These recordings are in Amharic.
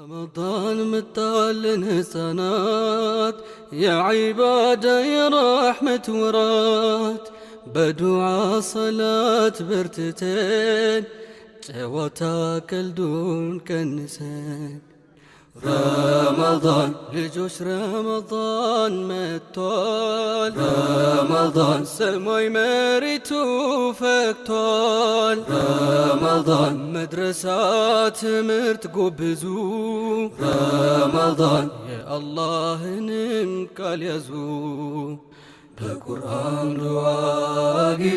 رمضان متعلن سنات يا عبادة يا رحمة ورات بدعاء صلاة برتتين جواتا كالدون كنسين رمضان لجوش رمضان متول رمضان سماي مريتو فكتول رمضان مدرسات مرت قبزو رمضان يا الله نمكال يزو بقرآن رواقتين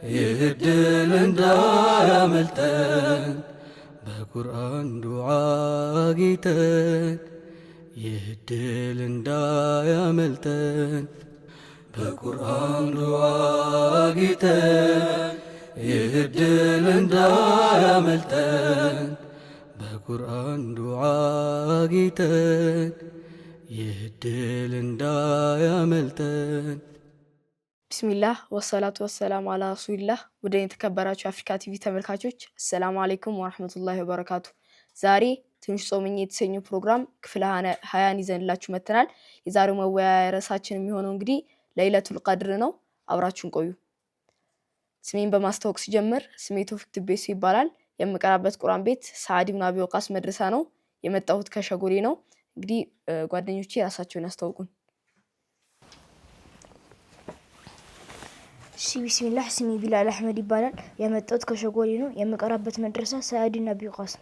يهدل اندايا ملتين بقرآن دعاقتين يهدل اندايا ملتين بقرآن دعاقتين يهدل اندايا ملتين بقرآن دعاقتين يهدل اندايا ملتين بسم الله والصلاة والسلام على رسول الله ودين የተከበራችሁ አፍሪካ ቲቪ ተመልካቾች السلام عليكم ورحمة الله وبركاته ዛሬ ትንሽ ጾመኝ የተሰኘው ፕሮግራም ክፍል 20 ይዘንላችሁ መተናል የዛሬው መወያያ ርዕሳችን የሚሆነው እንግዲህ ለይለቱል ቀድር ነው አብራችሁን ቆዩ ስሜን በማስተዋወቅ ሲጀምር ስሜ ቶፊክ ትቤሱ ይባላል የምቀራበት ቁርአን ቤት ሰዓድ ኢብኑ አቢ ወቃስ መድረሳ ነው የመጣሁት ከሸጎሌ ነው እንግዲህ ጓደኞቼ ራሳቸውን ያስተዋውቁን بسم الله اسمي بلال أحمد يبالن يمتوت كشغولي نو يمقربت مدرسة سعد النبي قاسم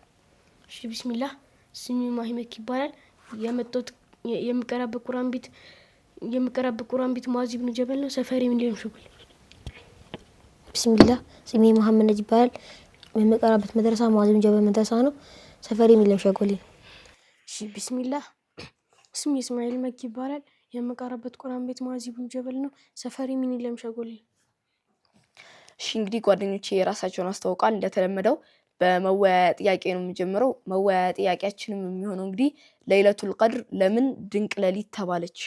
بسم الله اسمي ماهمك يبالن يمقرب قرآن بيت معاذ بن جبل نو سفري من اليوم شغل بسم الله اسمي محمد يبال يمقربت مدرسة معاذ بن جبل مدرسة نو سفري من اليوم شغولي بسم الله اسمي اسماعيل مكي يبالن يمقربت قرآن بيت معاذ بن جبل نو سفري من اليوم شغولي እሺ እንግዲህ ጓደኞቼ ራሳቸውን አስተዋውቃል እንደተለመደው በመወያያ ጥያቄ ነው የምጀምረው መወያያ ጥያቄያችንም የሚሆነው እንግዲህ ለይለቱል ቀድር ለምን ድንቅ ሌሊት ተባለች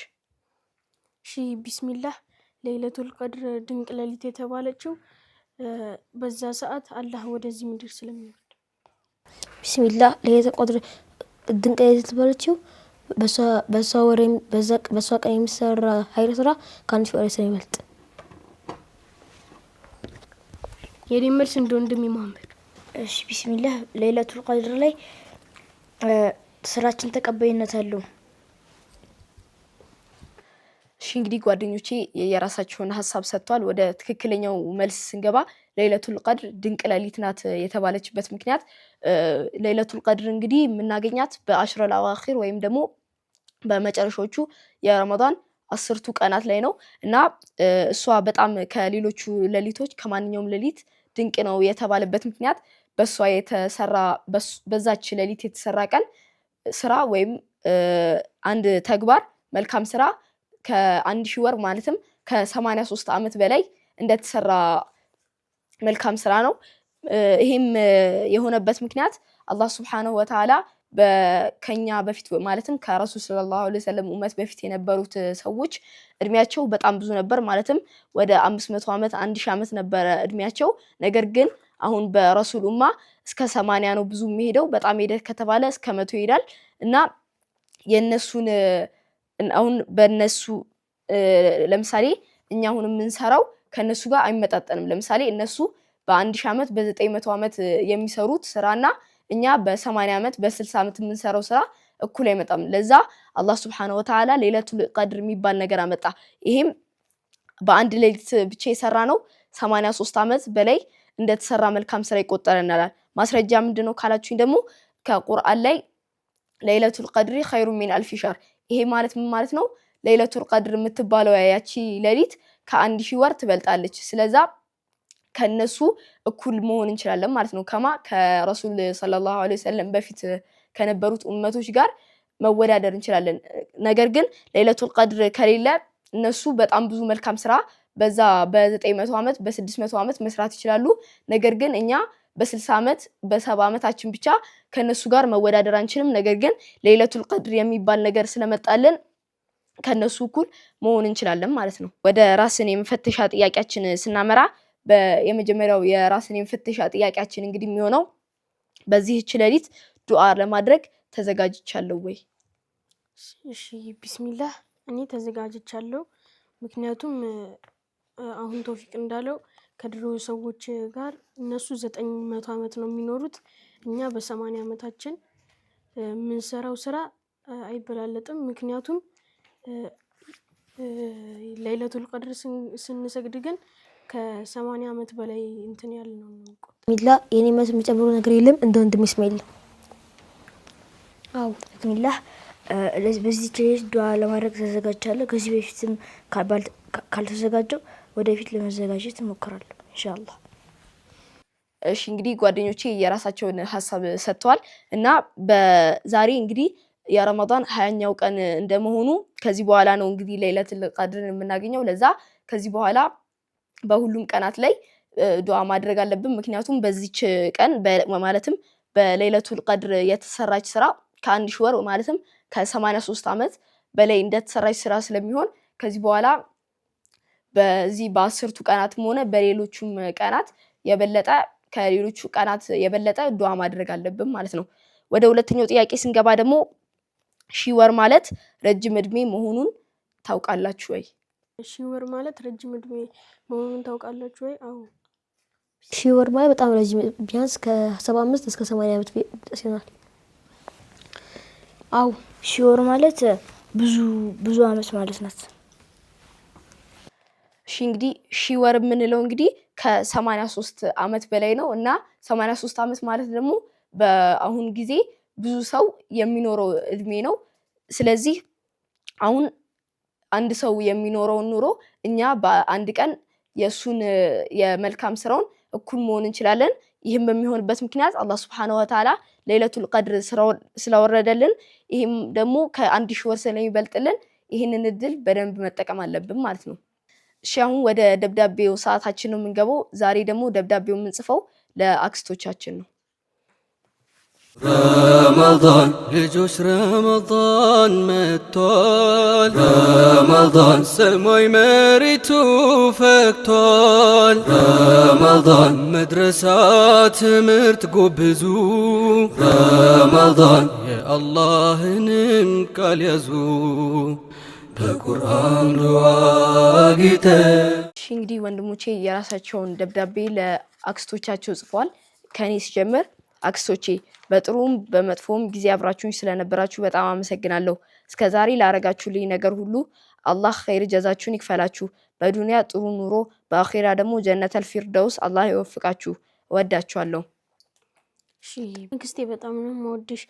እሺ ቢስሚላህ ለይለቱል ቀድር ድንቅ ሌሊት የተባለችው በዛ ሰዓት አላህ ወደዚህ ምድር ስለሚወርድ ቢስሚላህ ለይለቱል ቀድር ድንቅ ሌሊት የተባለችው በሷ ወሬም በሷ ቀን የሚሰራ ኃይል ስራ ከአንድ ሺህ ወሬ ስለሚበልጥ የዲመርስ እንደወንድም መሐመድ እሺ ቢስሚላህ ለይለቱል ቀድር ላይ ስራችን ተቀባይነት አለው እሺ እንግዲህ ጓደኞቼ የራሳቸውን ሐሳብ ሰጥቷል ወደ ትክክለኛው መልስ ስንገባ ለይለቱል ቀድር ድንቅ ሌሊት ናት የተባለችበት ምክንያት ለይለቱል ቀድር እንግዲህ የምናገኛት በአሽረል አዋኺር ወይም ደግሞ በመጨረሻዎቹ የረመዳን 10ቱ ቀናት ላይ ነው እና እሷ በጣም ከሌሎቹ ሌሊቶች ከማንኛውም ሌሊት ድንቅ ነው የተባለበት ምክንያት በሷ የተሰራ በዛች ሌሊት የተሰራ ቀን ስራ ወይም አንድ ተግባር መልካም ስራ ከ1000 ወር ማለትም ከ83 አመት በላይ እንደተሰራ መልካም ስራ ነው ይሄም የሆነበት ምክንያት አላህ Subhanahu Wa Ta'ala በከኛ በፊት ማለትም ከረሱል ሰለላሁ ዐለይሂ ወሰለም ኡመት በፊት የነበሩት ሰዎች እድሜያቸው በጣም ብዙ ነበር ማለትም ወደ 500 አመት 1000 አመት ነበር እድሜያቸው ነገር ግን አሁን በረሱል ኡማ እስከ 80 ነው ብዙ የሚሄደው በጣም ሄደ ከተባለ እስከ 100 ይሄዳል እና የነሱን አሁን በነሱ ለምሳሌ እኛ አሁን የምንሰራው ከነሱ ጋር አይመጣጠንም ለምሳሌ እነሱ በ1000 አመት በ900 አመት የሚሰሩት ስራና እኛ በ80 አመት በ60 አመት የምንሰራው ስራ እኩል አይመጣም ለዛ አላህ Subhanahu Wa Ta'ala ለይለቱል ቀድር የሚባል ነገር አመጣ ይሄም በአንድ ሌሊት ብቻ የሰራ ነው 83 አመት በላይ እንደተሰራ መልካም ስራ ይቆጠረናል ማስረጃ ምንድነው ካላችሁኝ ደግሞ ከቁርአን ላይ ለይለቱል ቀድር ኸይሩ ሚን አልፍ ሸህር ይሄ ማለት ምን ማለት ነው ለይለቱል ቀድር የምትባለው ያቺ ሌሊት ከ1000 ወር ትበልጣለች ስለዛ ከነሱ እኩል መሆን እንችላለን ማለት ነው ከረሱል ሰለላሁ ዐለይሂ ወሰለም በፊት ከነበሩት ኡመቶች ጋር መወዳደር እንችላለን ነገር ግን ለይለቱል ቀድር ከሌለ እነሱ በጣም ብዙ መልካም ስራ በዛ በ900 አመት በ600 አመት መስራት ይችላሉ ነገር ግን እኛ በ60 አመት በ70 አመታችን ብቻ ከነሱ ጋር መወዳደር አንችልም ነገር ግን ለይለቱል ቀድር የሚባል ነገር ስለመጣልን ከነሱ እኩል መሆን እንችላለን ማለት ነው ወደ ራስን የመፈተሻ ጥያቄያችን ስናመራ የመጀመሪያው የራስን የመፈተሻ ጥያቄያችን እንግዲህ የሚሆነው በዚህች ሌሊት ዱዓ ለማድረግ ተዘጋጅቻለሁ ወይ? እሺ ቢስሚላህ እኔ ተዘጋጅቻለሁ። ምክንያቱም አሁን ቶፊቅ እንዳለው ከድሮ ሰዎች ጋር እነሱ 900 ዓመት ነው የሚኖሩት፣ እኛ በ80 ዓመታችን የምንሰራው ስራ አይበላለጥም። ምክንያቱም ለይለቱል ቀድር ስንሰግድ ግን ከ80 ዓመት በላይ እንትን ያለ ነው። ቢስሚላህ የኔ መልስ የሚጨምረው ነገር የለም እንደ ወንድም እስማኤል። አው ቢስሚላህ በዚህ ሌሊት ዱዓ ለማድረግ ተዘጋጅቻለሁ። ከዚህ በፊትም ካልተዘጋጀው ወደፊት ለመዘጋጀት እሞክራለሁ ኢንሻአላህ። እሺ እንግዲህ ጓደኞቼ የራሳቸውን ሐሳብ ሰጥተዋል እና በዛሬ እንግዲህ የረመዳን 20ኛው ቀን እንደመሆኑ ከዚህ በኋላ ነው እንግዲህ ለይለቱል ቀድርን የምናገኘው። ለዛ ከዚህ በኋላ በሁሉም ቀናት ላይ ዱዓ ማድረግ አለብን። ምክንያቱም በዚች ቀን ማለትም በለይለቱል ቀድር የተሰራች ስራ ከ1000 ወር ማለትም ከ83 ዓመት በላይ እንደተሰራች ስራ ስለሚሆን ከዚህ በኋላ በዚህ በ10ቱ ቀናትም ሆነ በሌሎቹም ቀናት የበለጠ ከሌሎቹ ቀናት የበለጠ ዱዓ ማድረግ አለብን ማለት ነው። ወደ ሁለተኛው ጥያቄ ስንገባ ደግሞ 1000 ወር ማለት ረጅም እድሜ መሆኑን ታውቃላችሁ ወይ? 1000 ወር ማለት ረጅም እድሜ መሆኑን ታውቃላችሁ ወይ? አዎ 1000 ወር ማለት በጣም ረጅም ቢያንስ ከ75 እስከ 80 ዓመት ይሆናል። አው 1000 ወር ማለት ብዙ ዓመት ማለት ናት። እሺ እንግዲህ 1000 ወር የምንለው እንግዲህ ከ83 ዓመት በላይ ነው እና 83 ዓመት ማለት ደግሞ በአሁን ጊዜ ብዙ ሰው የሚኖረው እድሜ ነው። ስለዚህ አሁን አንድ ሰው የሚኖረውን ኑሮ እኛ በአንድ ቀን የሱን የመልካም ስራውን እኩል መሆን እንችላለን። ይህም በሚሆንበት ምክንያት አላህ Subhanahu Wa Ta'ala ለይለቱል ቀድር ስለወረደልን ይህም ደግሞ ከ1000 ወር ስለሚበልጥልን ይህንን እድል በደንብ መጠቀም አለብን ማለት ነው። እሺ አሁን ወደ ደብዳቤው ሰዓታችን ነው የምንገባው። ዛሬ ደግሞ ደብዳቤው የምንጽፈው ለአክስቶቻችን ነው። ረመዳን ልጆች ረመዳን መጥቷል፣ ረመዳን ሰማይ መሬቱ ፈክቷል፣ ረመዳን መድረሳ ትምህርት ጎብዙ፣ ረመዳን የአላህንም ቃል ያዙ በቁርአን ዱዓ ጌታ። እሺ እንግዲህ ወንድሞቼ የራሳቸውን ደብዳቤ ለአክስቶቻቸው ጽፈዋል። ከኔ ሲጀምር አክስቶቼ በጥሩም በመጥፎም ጊዜ አብራችሁኝ ስለነበራችሁ በጣም አመሰግናለሁ። እስከዛሬ ላረጋችሁልኝ ነገር ሁሉ አላህ ኸይር ጀዛችሁን ይክፈላችሁ። በዱንያ ጥሩ ኑሮ፣ በአኺራ ደግሞ ጀነተል ፊርደውስ አላህ ይወፍቃችሁ። እወዳችኋለሁ። እሺ ንግስቴ በጣም ነው የምወድሽ።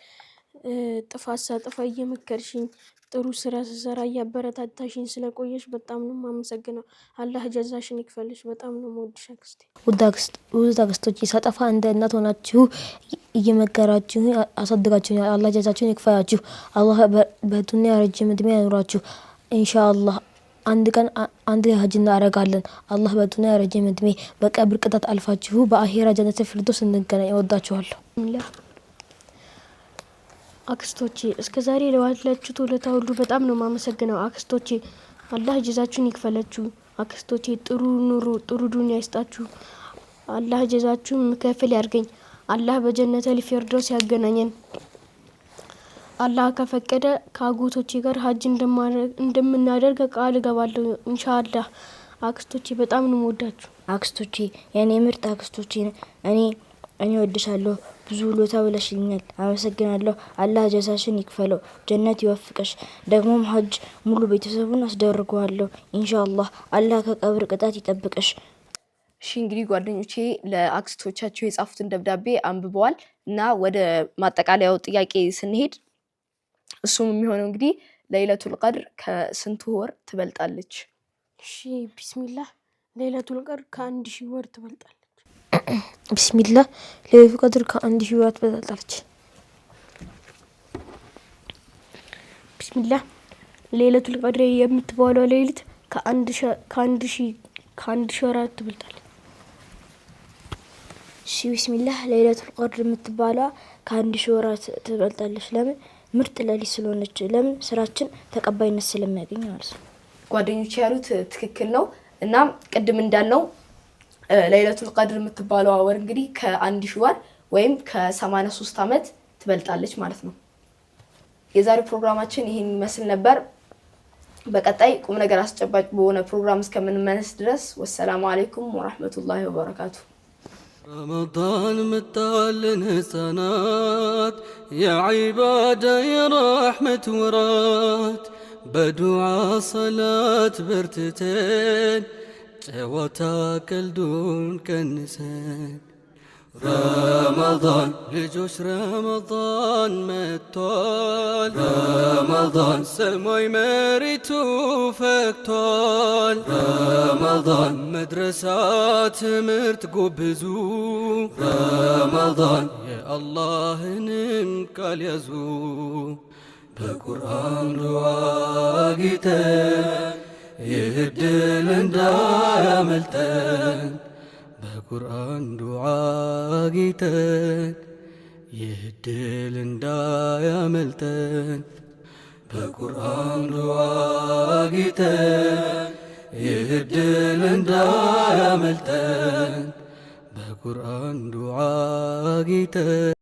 ጥፋት ሳጠፋ እየመከርሽኝ ጥሩ ስራ ስሰራ እያበረታታሽኝ ስለቆየሽ በጣም ነው የማመሰግነው። አላህ ጀዛሽን ይክፈልሽ። በጣም ነው የምወድሽ አክስቴ። ውድ አክስቶቼ ሳጠፋ እንደ እናት ሆናችሁ እየመከራችሁ አሳድጋችሁኛል። አላህ ጀዛችሁን ይክፈላችሁ። አላህ በዱንያ ረጅም እድሜ ያኑራችሁ። ኢንሻአላህ አንድ ቀን አንድ ሀጅ እናደርጋለን። አላህ በዱንያ ረጅም እድሜ በቀብር ቅጣት አልፋችሁ በአኺራ ጀነተል ፊርደውስ እንገናኝ። እወዳችኋለሁ። አክስቶቼ እስከዛሬ ለዋላችሁት ውለታ ሁሉ በጣም ነው የማመሰግነው። አክስቶቼ አላህ ጀዛችሁን ይክፈላችሁ። አክስቶቼ ጥሩ ኑሮ ጥሩ ዱንያ ይስጣችሁ። አላህ ጀዛችሁን ምከፍል ያርገኝ። አላህ በጀነተል ፊርደውስ ያገናኘን። አላህ ከፈቀደ ከአጎቶቼ ጋር ሀጅ እንደምናደርግ ቃል እገባለሁ ኢንሻአላህ። አክስቶቼ በጣም ነው የምወዳችሁ። አክስቶቼ የኔ ምርጥ አክስቶቼ እኔ ወድሻለሁ። ብዙ ውለታ ውለሽልኛል። አመሰግናለሁ። አላህ ጀዛሽን ይክፈለው፣ ጀነት ይወፍቀሽ። ደግሞም ሀጅ ሙሉ ቤተሰቡን አስደርገዋለሁ ኢንሻአላህ። አላህ ከቀብር ቅጣት ይጠብቀሽ። እሺ እንግዲህ ጓደኞቼ ለአክስቶቻቸው የጻፉትን ደብዳቤ አንብበዋል እና ወደ ማጠቃለያው ጥያቄ ስንሄድ እሱም የሚሆነው እንግዲህ ለይለቱል ቀድር ከስንቱ ወር ትበልጣለች? እሺ ቢስሚላህ ለይለቱል ቀድር ከ1000 ወር ትበልጣለች። ቢስሚላህ ለይለቱል ቀድር ከ1000 ወር ትበልጣለች። ቢስሚላህ ለይለቱል ቀድር የምትባለው ሌሊት ከ1000 ወራት ትበልጣለች። እሺ ቢስሚላህ ለይለቱል ቀድር የምትባለው ከ1000 ወራት ትበልጣለች። ለምን? ምርጥ ሌሊት ስለሆነች። ለምን? ስራችን ተቀባይነት ስለሚያገኝ ማለት ነው። ጓደኞቼ ያሉት ትክክል ነው። እናም ቅድም እንዳልነው ለይለቱል ቀድር የምትባለው ወር እንግዲህ ከ1000 ወር ወይም ከ83 ዓመት ትበልጣለች ማለት ነው። የዛሬው ፕሮግራማችን ይሄን ይመስል ነበር። በቀጣይ ቁም ነገር አስጨባጭ በሆነ ፕሮግራም እስከምንመለስ ድረስ ወሰላሙ አለይኩም ወራህመቱላሂ ወበረካቱ። رمضان متعلن سنات يا عبادة يا رحمة ورات بدعاء صلاة برتتين جواتاك الدون كنسان رمضان لجوش رمضان متول رمضان سموي مريتو فكتول رمضان مدرسات مرت قبزو رمضان يا الله ننكال يزو بقرآن دعاقتن يهدل اندايا ملتن በቁርአን ዱዓ ጌተን ይህድል እንዳያመልጠን በቁርአን ዱዓ ጌተን ይህድል እንዳያመልጠን በቁርአን ዱዓ ጌተን